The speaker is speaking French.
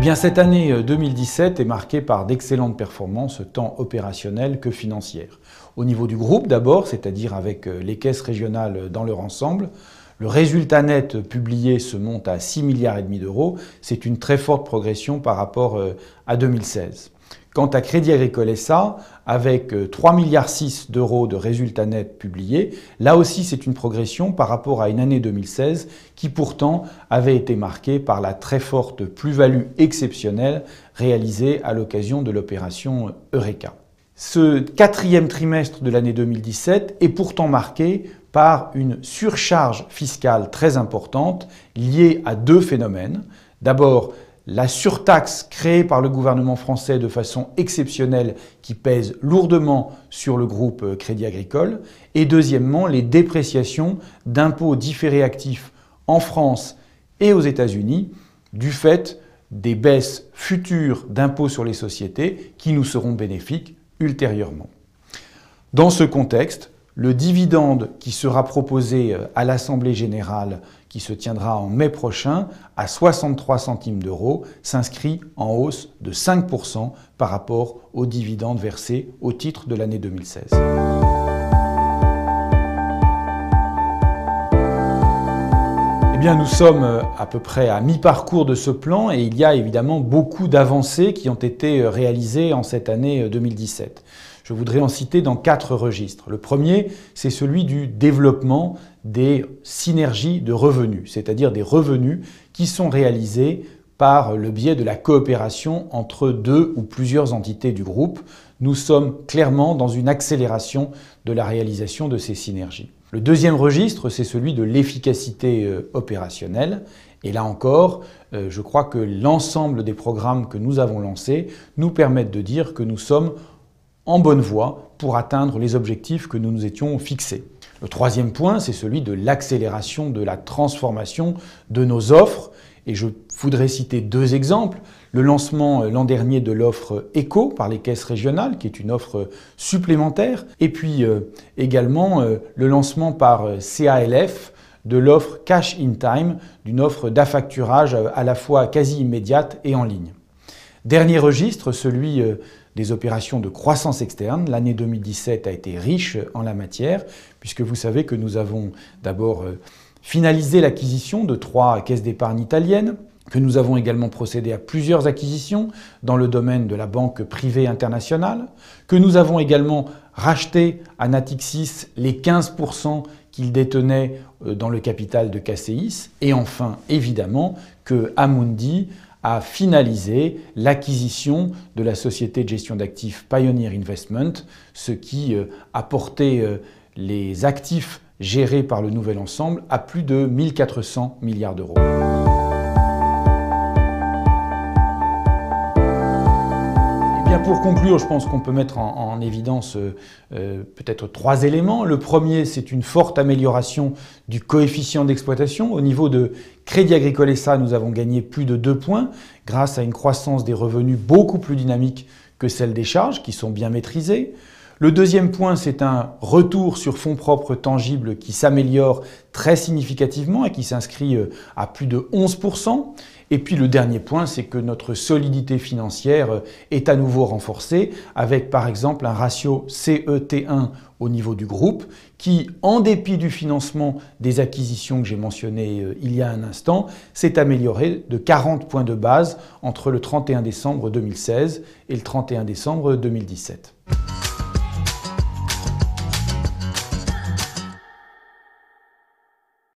bien, cette année 2017 est marquée par d'excellentes performances tant opérationnelles que financières. Au niveau du groupe d'abord, c'est-à-dire avec les caisses régionales dans leur ensemble, le résultat net publié se monte à 6,5 milliards d'euros. C'est une très forte progression par rapport à 2016. Quant à Crédit Agricole SA, avec 3,6 milliards d'euros de résultats nets publiés, là aussi c'est une progression par rapport à une année 2016 qui pourtant avait été marquée par la très forte plus-value exceptionnelle réalisée à l'occasion de l'opération Eureka. Ce quatrième trimestre de l'année 2017 est pourtant marqué par une surcharge fiscale très importante liée à deux phénomènes. D'abord, la surtaxe créée par le gouvernement français de façon exceptionnelle qui pèse lourdement sur le groupe Crédit Agricole. Et deuxièmement, les dépréciations d'impôts différés actifs en France et aux États-Unis du fait des baisses futures d'impôts sur les sociétés qui nous seront bénéfiques ultérieurement. Dans ce contexte, le dividende qui sera proposé à l'Assemblée générale qui se tiendra en mai prochain à 63 centimes d'euros s'inscrit en hausse de 5% par rapport au dividende versé au titre de l'année 2016. Eh bien, nous sommes à peu près à mi-parcours de ce plan et il y a évidemment beaucoup d'avancées qui ont été réalisées en cette année 2017. Je voudrais en citer dans 4 registres. Le premier, c'est celui du développement des synergies de revenus, c'est-à-dire des revenus qui sont réalisés par le biais de la coopération entre deux ou plusieurs entités du groupe. Nous sommes clairement dans une accélération de la réalisation de ces synergies. Le deuxième registre, c'est celui de l'efficacité opérationnelle. Et là encore, je crois que l'ensemble des programmes que nous avons lancés nous permettent de dire que nous sommes en bonne voie pour atteindre les objectifs que nous nous étions fixés. Le troisième point, c'est celui de l'accélération de la transformation de nos offres. Et je voudrais citer 2 exemples. Le lancement l'an dernier de l'offre Éco par les caisses régionales, qui est une offre supplémentaire. Et puis également le lancement par CALF de l'offre Cash in Time, d'une offre d'affacturage à la fois quasi immédiate et en ligne. Dernier registre, celui des opérations de croissance externe. L'année 2017 a été riche en la matière, puisque vous savez que nous avons d'abord finalisé l'acquisition de 3 caisses d'épargne italiennes, que nous avons également procédé à plusieurs acquisitions dans le domaine de la banque privée internationale, que nous avons également racheté à Natixis les 15% qu'il détenait dans le capital de KCIS, et enfin, évidemment, que Amundi a finalisé l'acquisition de la société de gestion d'actifs Pioneer Investment, ce qui a porté les actifs gérés par le nouvel ensemble à plus de 1 400 milliards d'euros. Pour conclure, je pense qu'on peut mettre en évidence peut-être 3 éléments. Le premier, c'est une forte amélioration du coefficient d'exploitation. Au niveau de Crédit Agricole SA, nous avons gagné plus de 2 points grâce à une croissance des revenus beaucoup plus dynamique que celle des charges, qui sont bien maîtrisées. Le deuxième point, c'est un retour sur fonds propres tangibles qui s'améliore très significativement et qui s'inscrit à plus de 11%. Et puis le dernier point, c'est que notre solidité financière est à nouveau renforcée avec par exemple un ratio CET1 au niveau du groupe qui, en dépit du financement des acquisitions que j'ai mentionnées il y a un instant, s'est amélioré de 40 points de base entre le 31 décembre 2016 et le 31 décembre 2017.